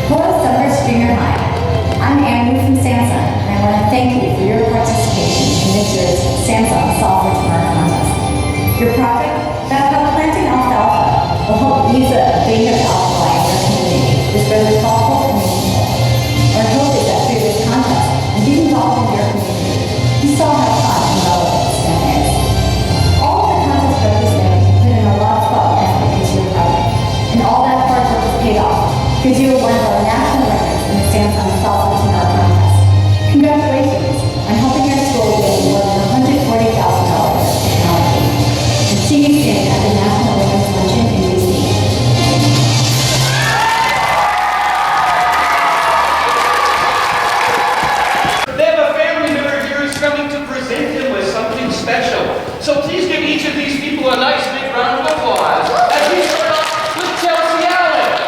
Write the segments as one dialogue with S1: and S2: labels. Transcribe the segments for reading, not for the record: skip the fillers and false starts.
S1: Hello, Sunburst Junior High. I'm Annie from Samsung, and I want to thank you for your participation in this year's Samsung Software Smart Contest. Your project, that's how planting alfalfa, will help ease the invasive alfalfa in your community. Is both thoughtful and meaningful. Our hope is that through this contest and being involved in your community, you saw how fun and relevant STEM is. All of the contest judges know you put in a lot of thought and effort into your project, and all that hard work is paid off because you are one of our national winners in the Samsung Software Smart Contest. Congratulations on helping your school win more than $140,000 in technology. And see you soon at the National Women's Luncheon in DC.
S2: They have a family member here who's coming to present them with something special. So please give each of these people a nice big round of applause as we start off with Chelsea Allen.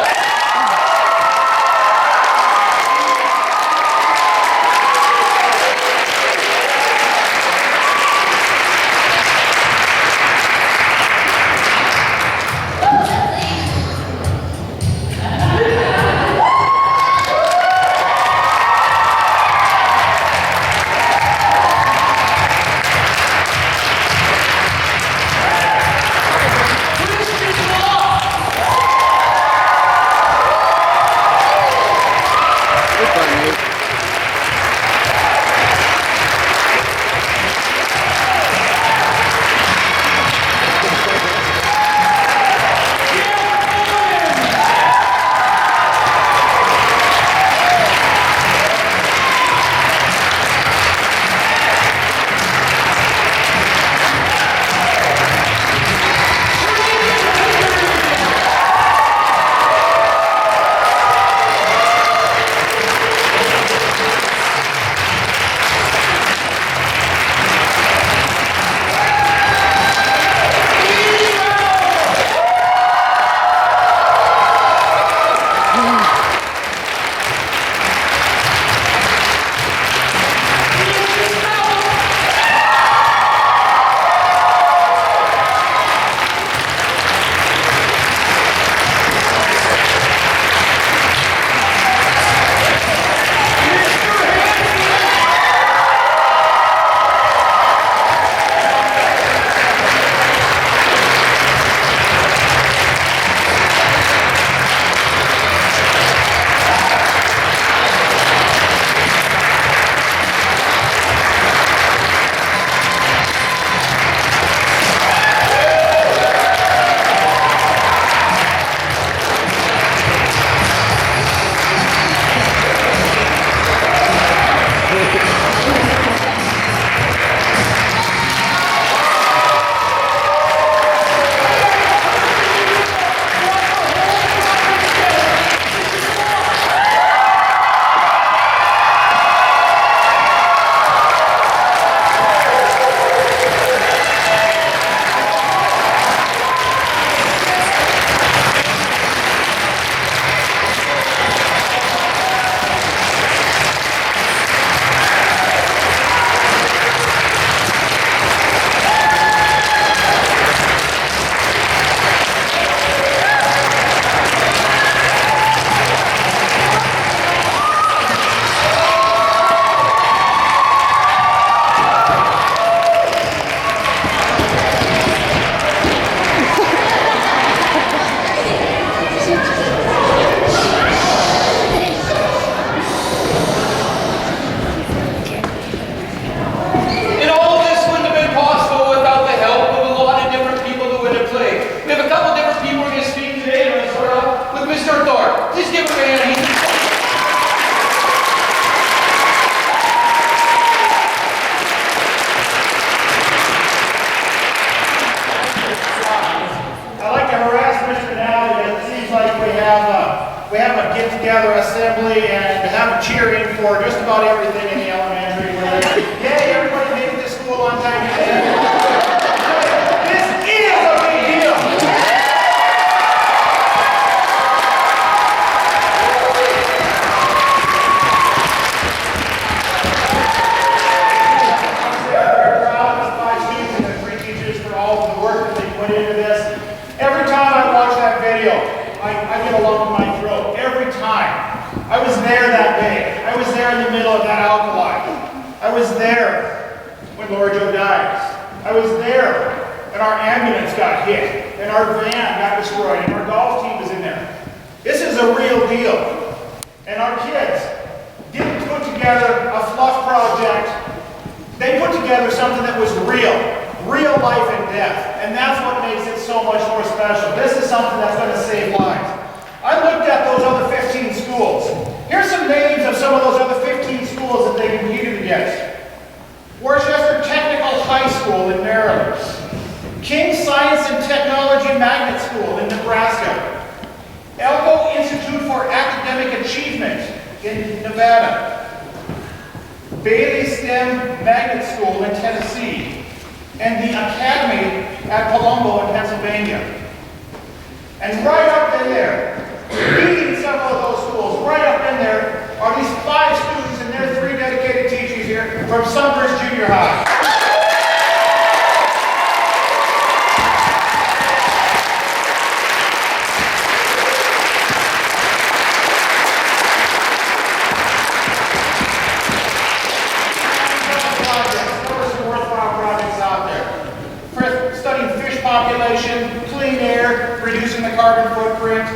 S3: get-together assembly and have cheering for just about everything in the elementary. Yay, everybody made it to school on time today. This is a big deal. Laura Jo dies. I was there, and our ambulance got hit, and our van got destroyed, and our golf team was in there. This is a real deal. And our kids didn't put together a fluff project. They put together something that was real life and death. And that's what makes it so much more special. This is something that's going to save lives. I looked at those other 15 schools. Here's some names of some of those other 15 schools that they competed against. Worcester Technical High School in Maryland. King Science and Technology Magnet School in Nebraska. Elko Institute for Academic Achievement in Nevada. Bailey STEM Magnet School in Tennessee. And the Academy at Palumbo in Pennsylvania. And right up in there, leading several of those schools, right up in there, are these 5 students and their 3 dedicated teachers here from Sunburst Junior High. Population, clean air, reducing the carbon footprint,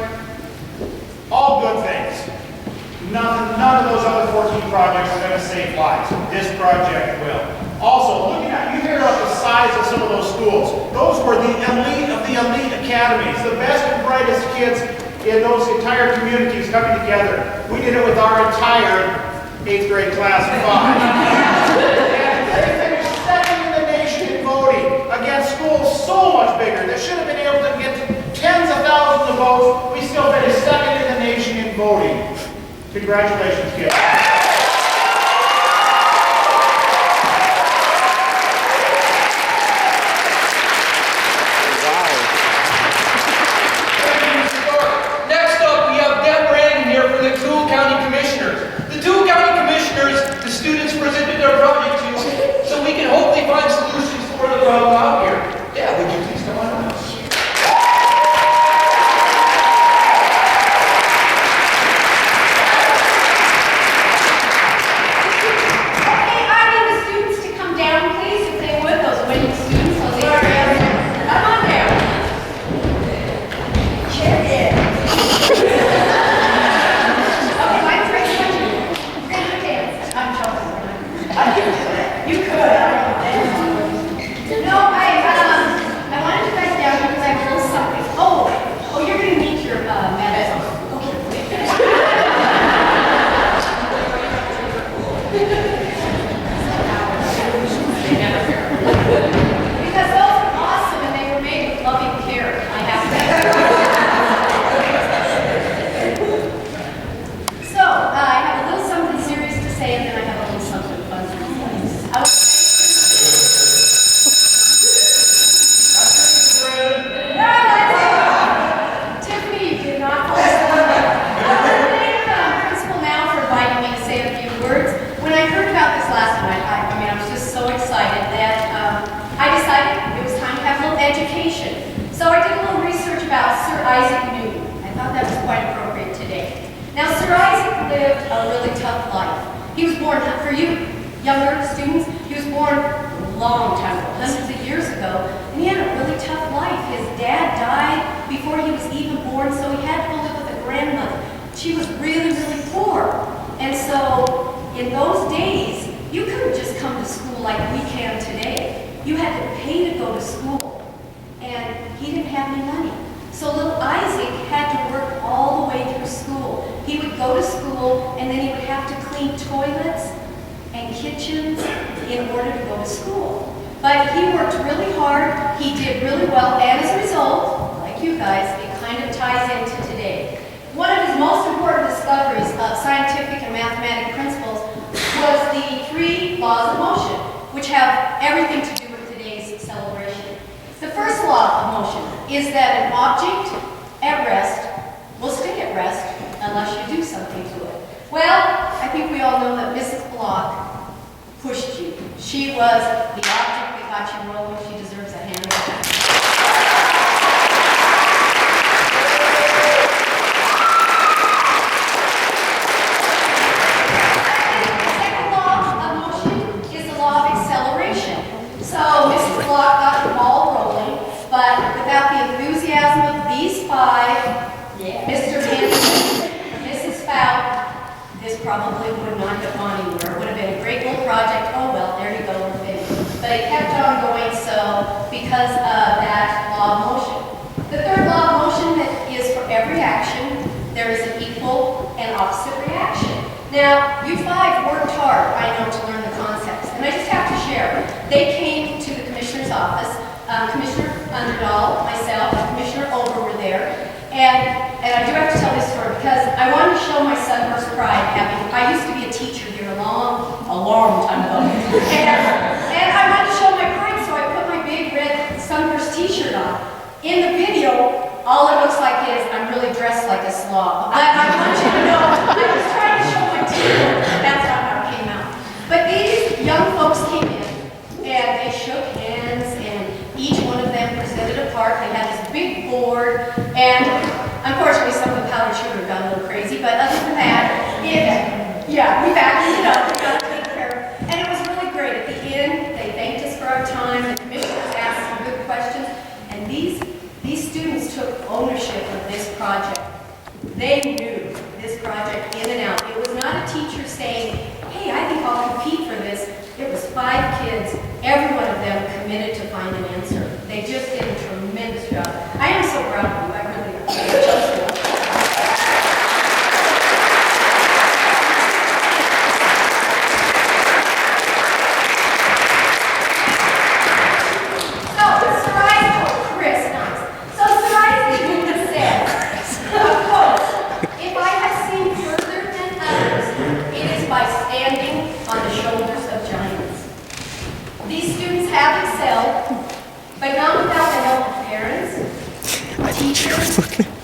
S3: all good things. None of those other 14 projects are going to save lives. This project will. Also, looking at, you hear about the size of some of those schools. Those were the elite of the elite academies, the best and brightest kids in those entire communities coming together. We did it with our entire 8th grade class of 5. Against schools so much bigger that should have been able to get tens of thousands of votes, we still finished second in the nation in voting. Congratulations, kids.
S2: Wow. Next up, we have Deb Brandon here from the Toole County Commissioners. The Toole County Commissioners, the students presented their project to, so we can hopefully find solutions for the problem out here. Yeah, would you please come on up?
S4: Okay, I need the students to come down, please, if they would, those winning students, those areas. Come on down. Check it. Okay, mine's right here. We're gonna dance. I'm joking. You could. No, I wanted you guys down because I have a little something. Oh, you're going to meet your medicine. Okay. Because those are awesome and they were made with loving care. I have to. So, I have a little something serious to say and then I have a little something fun to say. I was Tiffany, you did not I want to thank the principal now for inviting me to say a few words. When I heard about this last night, I was just so excited that I decided it was time to have a little education. So I did a little research about Sir Isaac Newton. I thought that was quite appropriate today. Now, Sir Isaac lived a really tough life. He was born, for you younger students, he was born a long time ago, hundreds of years ago, and he had a really tough life. His dad died before he was even born, so he had to live with a grandmother. She was really, really poor. And so, in those days, you couldn't just come to school like we can today. You had to pay to go to school, and he didn't have any money. So little Isaac had to work all the way through school. He would go to school, and then he would have to clean toilets and kitchens in order to go to school. But he worked really hard, he did really well, and as a result, like you guys, it kind of ties into today. One of his most important discoveries of scientific and mathematical principles was the 3 laws of motion, which have everything to do with today's celebration. The first law of motion is that an object at rest will stay at rest unless you do something to it. Well, I think we all know that Mrs. Block pushed you. She was the object that got you rolling. She deserves a hand. The second law of motion is the law of acceleration. this probably would not have gone anywhere. It would have been a great little project. Oh, well, there you go, we're finished. But it kept on going, so because of that law of motion. The third law of motion that is for every action, there is an equal and opposite reaction. Now, you five worked hard, I know, to learn the concepts. And I just have to share, they came to the commissioner's office, Commissioner Underdahl, myself, and Commissioner Ober were there. And I do have to tell this story because I wanted to show my Sunburst pride. I used to be a teacher here a long time ago. And I wanted to show my pride, so I put my big red Sunburst t-shirt on. In the video, all it looks like is I'm really dressed like a slob. I want you to know, I was trying to show my teamwork. That's not how it came out. But these young folks came in, and they shook hands, and each one of them presented a part. They had this big board, and unfortunately some of the powdered sugar got a little crazy, but other than that, we vacuumed it up, we got it taken care of, and it was really great. At the end, they thanked us for our time, the commissioners asked some good questions, and these students took ownership of this project. They knew this project in and out. It was not a teacher saying, hey, I think I'll compete for this. It was 5 kids, every one of them committed to find an answer. They just did a tremendous job. I am so proud of you, I really am. These students have excelled, but not without the help of parents, teachers,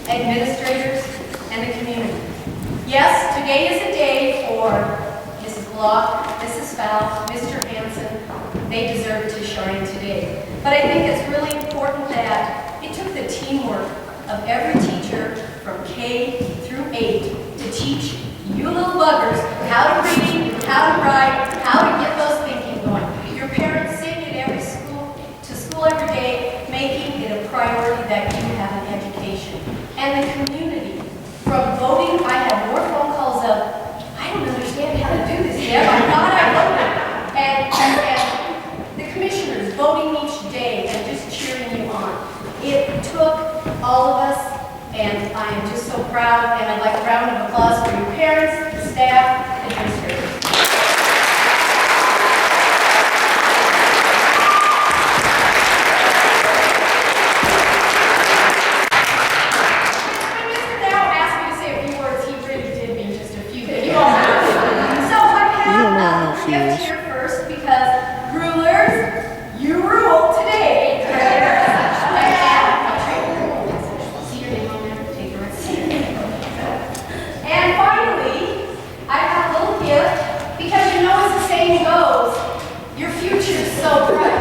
S4: administrators, and the community. Yes, today is a day for Mrs. Block, Mrs. Fowl, Mr. Hanson. They deserve to shine today. But I think it's really important that it took the teamwork of every teacher from K through 8 to teach you little buggers how to read, how to write, how to get those thinking going. Your parents sing it to school every day, making it a priority that you have an education. And the community, from voting, I had more phone calls of, I don't understand how to do this, Deb, I thought I voted. And the commissioners voting each day and just cheering you on. It took all of us, and I am just so proud, and I'd like a round of applause for your parents, the staff, and administrators. When Mr. Dow asked me to say a few words, he really did mean just a few. You all know. So I have a gift here first, because rulers, you rule today. And finally, I have a little gift, because you know as the saying goes, your future is so bright.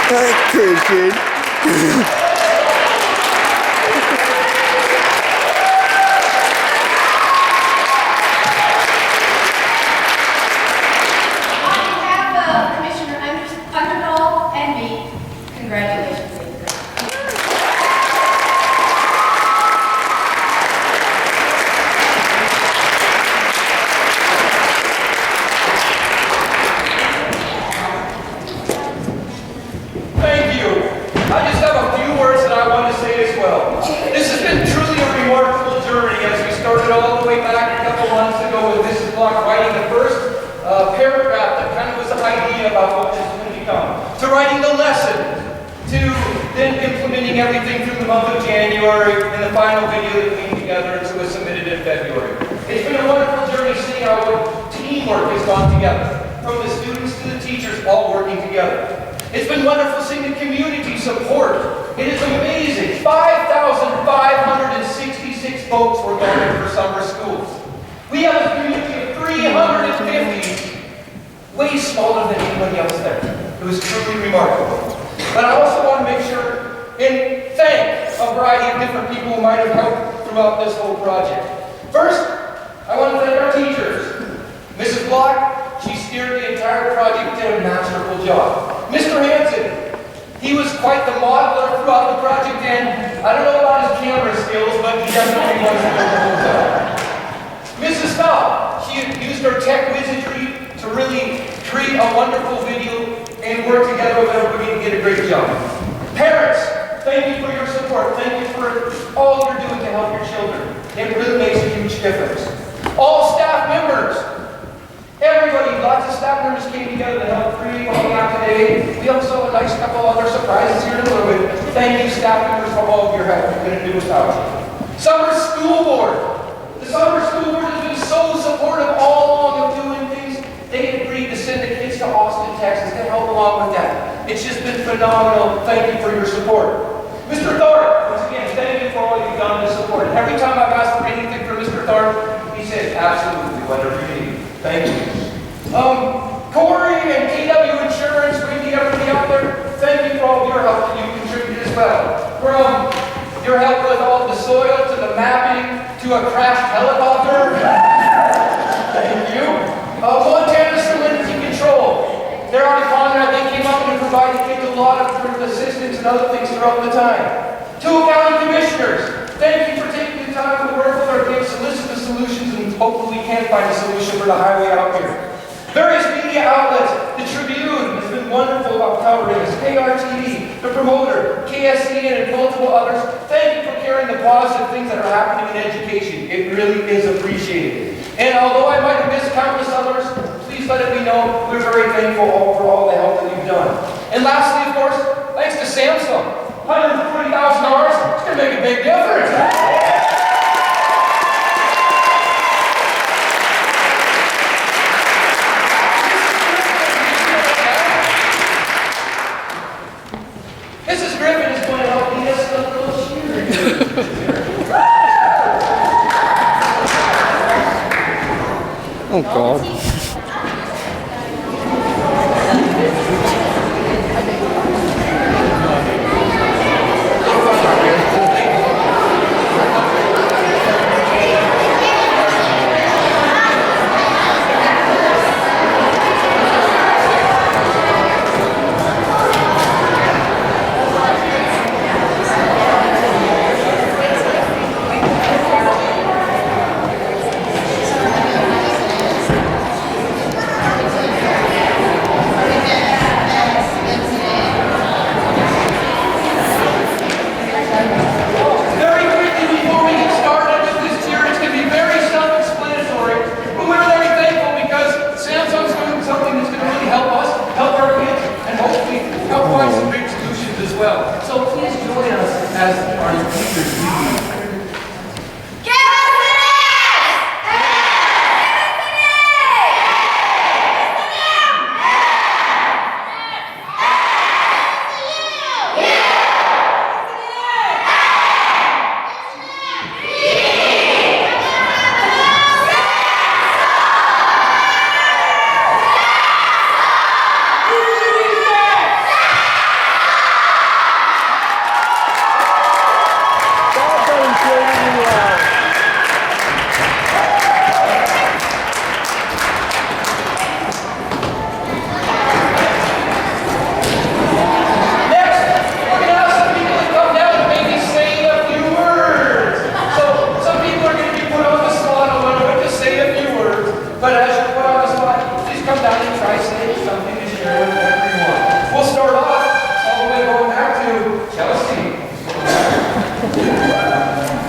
S5: That's pretty good.
S4: On behalf of Commissioner Underdahl and me, congratulations.
S2: Thank you. I just have a few words that I want to say as well. This has been truly a remarkable journey as we started all the way back a couple months ago with Mrs. Block writing the first paragraph that kind of was the idea about what this was going to become, to writing the lesson, to then implementing everything through the month of January, and the final video that came together and so was submitted in February. It's been a wonderful journey seeing how teamwork has gone together, from the students to the teachers all working together. It's been wonderful seeing the community support. It is amazing. 5,566 votes were voted for summer schools. We have a community of 350, way smaller than anybody else there. It was truly remarkable. But I also want to make sure and thank a variety of different people who might have helped throughout this whole project. First, I want to thank our teachers. Mrs. Block, she steered the entire project did a masterful job. Mr. Hanson, he was quite the modeler throughout the project, and I don't know about his camera skills, but he definitely was the whole time. Mrs. Fowl, she used her tech wizardry to really create a wonderful video and work together with everybody to get a great job. Parents, thank you for your support. Thank you for all you're doing to help your children. It really makes a huge difference. All staff members, everybody, lots of staff members came together to help create what we have today. We also have a nice couple other surprises here in a little bit. Thank you, staff members, for all of your help. We couldn't do without you. Sunburst School Board. The Sunburst School Board has been so supportive all along of doing things. They agreed to send the kids to Austin, Texas to help along with that. It's just been phenomenal. Thank you for your support. Mr. Thorpe, once again, thank you for all you've done to support. Every time I've asked for anything from Mr. Thorpe, he said, absolutely, whatever you need. Thank you. Corey and KW Insurance, Randy, everybody out there, thank you for all of your help that you contributed as well. From your help with all the soil, to the mapping, to a crashed helicopter. Thank you. Montana Salinity Control. They're already on there. They came up and provided kids a lot of assistance and other things throughout the time. Two county commissioners, thank you for taking the time to work with our kids, solicit the solutions, and hopefully we can find a solution for the highway out here. Various media outlets, the Tribune has been wonderful about covering this, KRTV, the Promoter, KSCN, and multiple others. Thank you for carrying the positive things that are happening in education. It really is appreciated. And although I might have missed countless others, please let it be known we're very thankful for all the help that you've done. And lastly, of course, thanks to Samsung. $140,000, it's going to make a big difference. Mrs. Griffin is going to help lead us in a little cheer.
S5: Oh, God.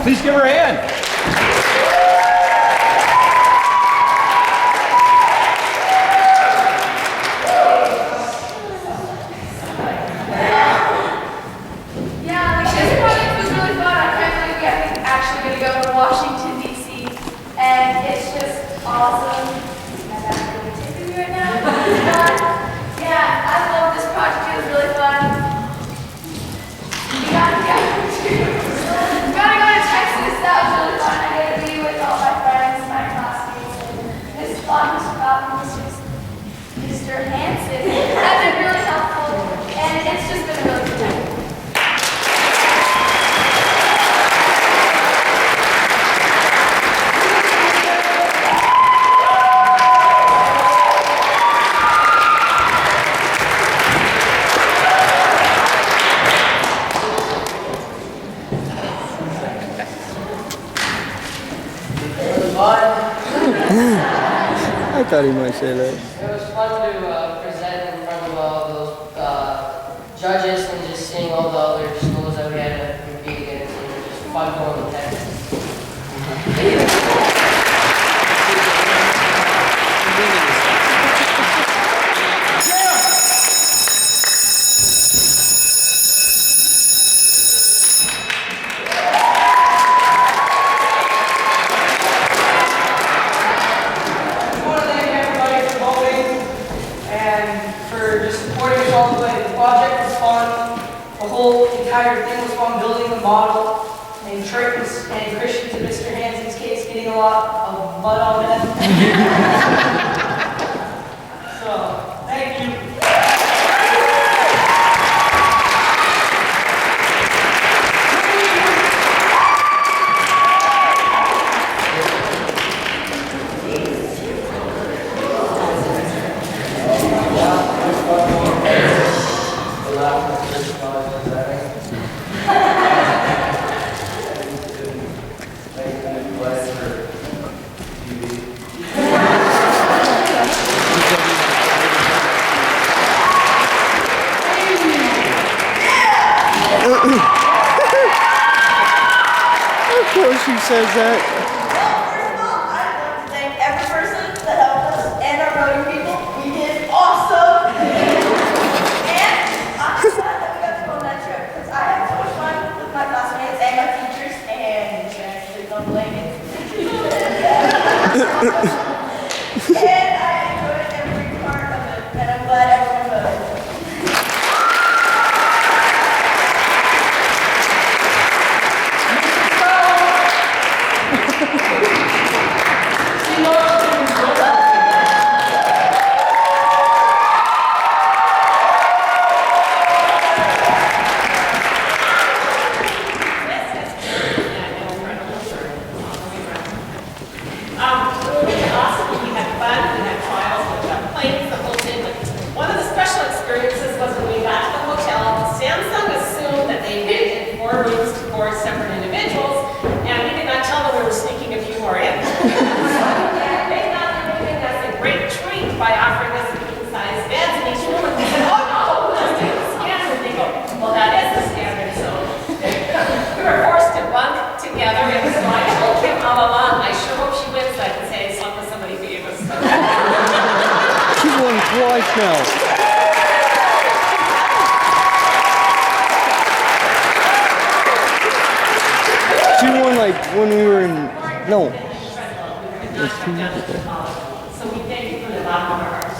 S6: Please give her a hand.
S4: Yeah, like this project was really fun. I can't believe we're actually going to go to Washington, D.C. And it's just awesome. I'm really tipping you right now. But, yeah, I love this project. It was really fun. We gotta go to Texas. That was really fun. I get to be with all my friends, my classmates, and Miss Fun, Mr. Robbins, Mr. Hanson. That's been really helpful. And it's just been a really good time.
S5: thought he might say that.
S7: It was fun to present in front of all those judges and just seeing all the other schools that we had to compete against. And it was just fun going to Texas.
S8: Entire thing was fun, building the model, and Trey and Christian, in Mr. Hansen's case, getting a lot of mud on them. So, thank you.
S5: Of course she says that.
S9: Well, first of all, I'd like to thank every person that helped us and our voting people. We did awesome. And I'm glad that we got to go on that trip because I had so much fun with my classmates and my teachers and actually don't blame it. And I enjoyed every part of it, and I'm glad everyone voted.
S10: Really awesome. We had fun, we had trials, we got planes, the whole thing. But one of the special experiences was when we got to the hotel, Samsung assumed that they rented 4 rooms to 4 separate individuals, and we did not tell them we were sneaking a few more in. And they thought they were giving us a great treat by offering us king-size beds in each room, and we said, oh no, just take the standard. And they go, well, that is the standard. So we were forced to bunk together, and so I told Kim all along, I sure hope she wins so I can say I slept with somebody famous.
S5: She's won twice now. She won like when we were in, no. Like 2 years ago.
S10: So we thank you from the bottom of our hearts.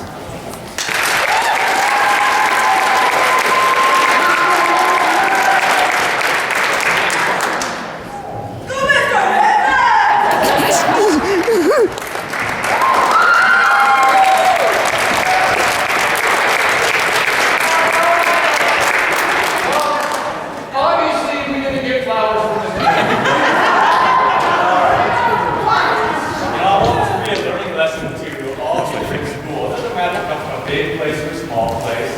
S2: Obviously, we didn't get flowers from this meeting.
S11: I want this to be a learning lesson to all children in school. It doesn't matter if you come from a big place or a small place.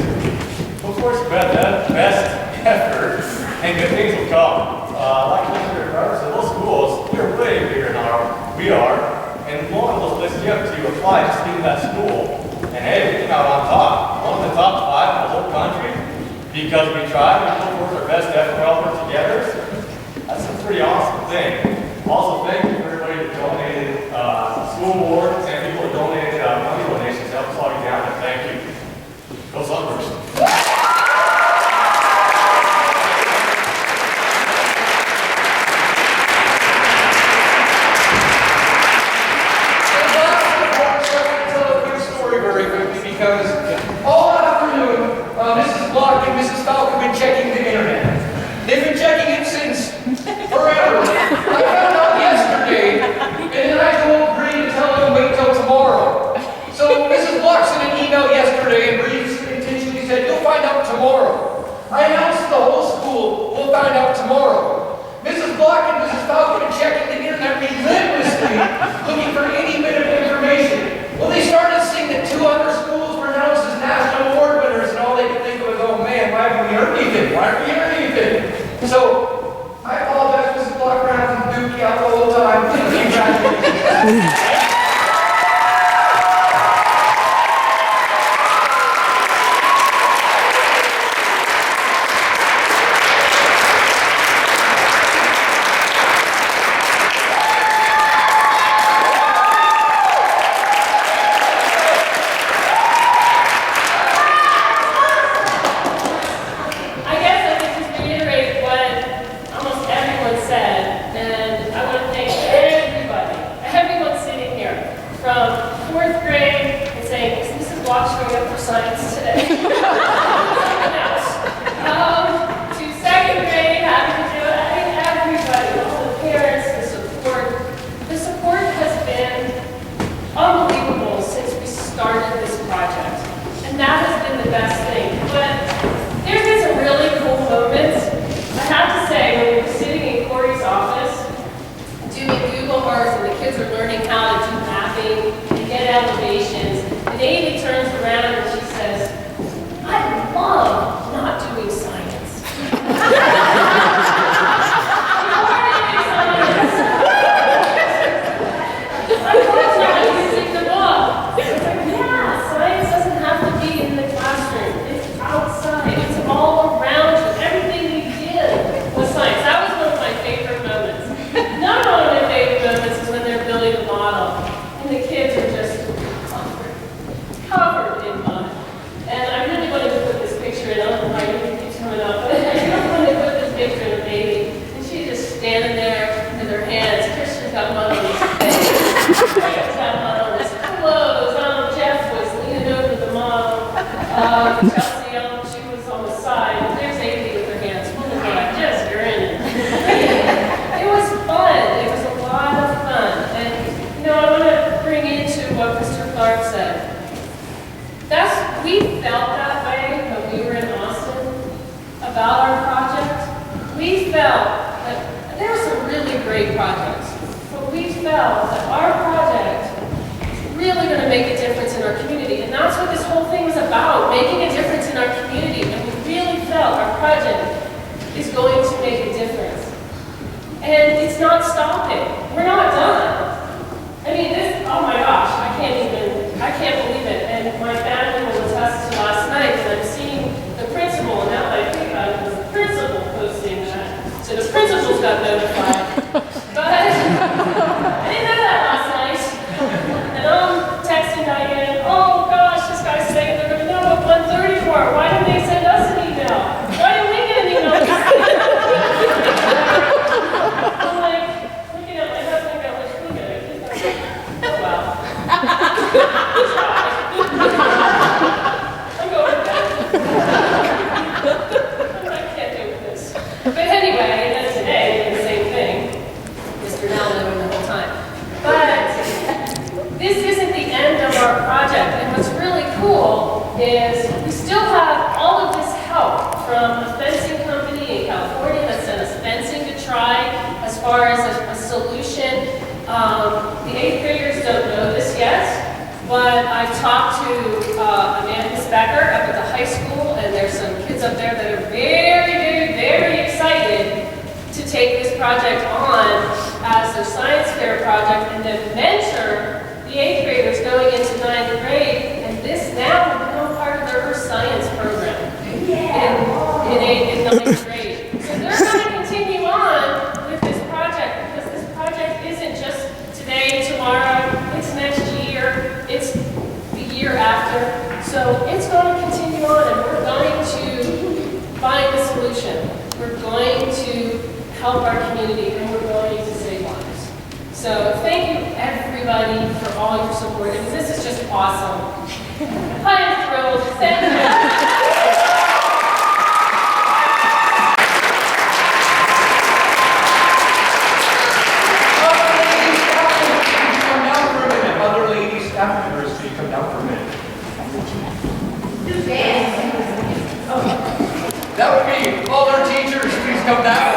S11: Of course, you have the best effort, and good things will come. Like Mr. Carter said, those schools, they're way bigger than we are. And one of those places you have to apply just to get in that school. And hey, we came out on top. One of the top 5 in the whole country. Because we tried, we put forth our best effort, we all work together. That's a pretty awesome thing. Also, thank you for everybody that donated, school board, and people that donated money donations to help us all get down there. Thank you. Go Sunburst.
S2: Tell a quick story very quickly because all afternoon, Mrs. Block and Mrs. Falcon have been checking the internet. They've been checking it since forever. I found out yesterday, and then I told Bree to tell them to wait till tomorrow. So Mrs. Block sent an email yesterday, and Bree intentionally said, "You'll find out tomorrow." I announced to the whole school, "We'll find out tomorrow." Mrs. Block and Mrs. Falcon are checking the internet relentlessly, looking for any bit of information. Well, they started seeing that 2 other schools were announced as national award winners, and all they could think of was, "Oh man, why haven't we heard anything? Why haven't we heard
S10: showing up for science today. To second grade, having to do it, I think everybody, all the parents, the support has been unbelievable since we started this project. And that has been the best thing. But there have been some really cool moments. I have to say, when we were sitting in Corey's office, doing Google Earth, and the kids are learning how to do mapping and get elevations, and Amy turns around and she says, I love not doing science. I love not using the book. It's like, yeah, science doesn't have to be in the classroom. It's outside. It's all around you. Everything we did was science. That was one of my favorite moments. Not one of my favorite moments is when they're building a model and the kids are just covered in mud. And I really wanted to put this picture in. I don't know why it keeps coming up, but I really wanted to put this picture in a baby. And she's just standing there with her hands. Christian's got mud on his face. Christian's got mud on his clothes. Jeff was leaning over the model. Chelsea, she was on the side. And there's Amy with her hands full of mud, just grinning. It was fun. It was a lot of fun. And, you know, I want to bring into what Mr. Clark said. We felt that way when we were in Austin about our project. We felt that there were some really great projects, but we felt that our project is really going to make a difference in our community. And that's what this whole thing was about, making a difference in our community. And we really felt our project is going to make a difference. And it's not stopping. We're not done. I mean, oh my gosh, I can't believe it. And my family will attest to last night that I'm seeing the principal, and now that I think about it, it was the principal posting that. So the principals got notified. But I didn't know that last night. And I'm texting Diane, oh gosh, this guy's saying they're going to know at 1:34. Why didn't they send us an email? Why didn't we get an email? I'm like, looking at my husband, going, look at it. Oh wow. I'm going to bed. I can't do this. But anyway, and then today we did the same thing. Mr. Now knowing the whole time. But this isn't the end of our project. And what's really cool is we still have all of this help from a fencing company in California that sent us fencing to try as far as a solution. The 8th graders don't know this yet. But I've talked to Amanda Becker up at the high school, and there's some kids up there that are very, very, very excited to take this project on as their science fair project and then mentor the 8th graders going into 9th grade, and this now will become part of their science program in 9th grade. So they're going to continue on with this project because this project isn't just today, tomorrow, it's next year. It's the year after. So it's going to continue on, and we're going to find a solution. We're going to help our community, and we're going to save lives. So thank you, everybody, for all your support. And this is just awesome. I am thrilled. Thank you.
S2: That would be all our teachers, please come down.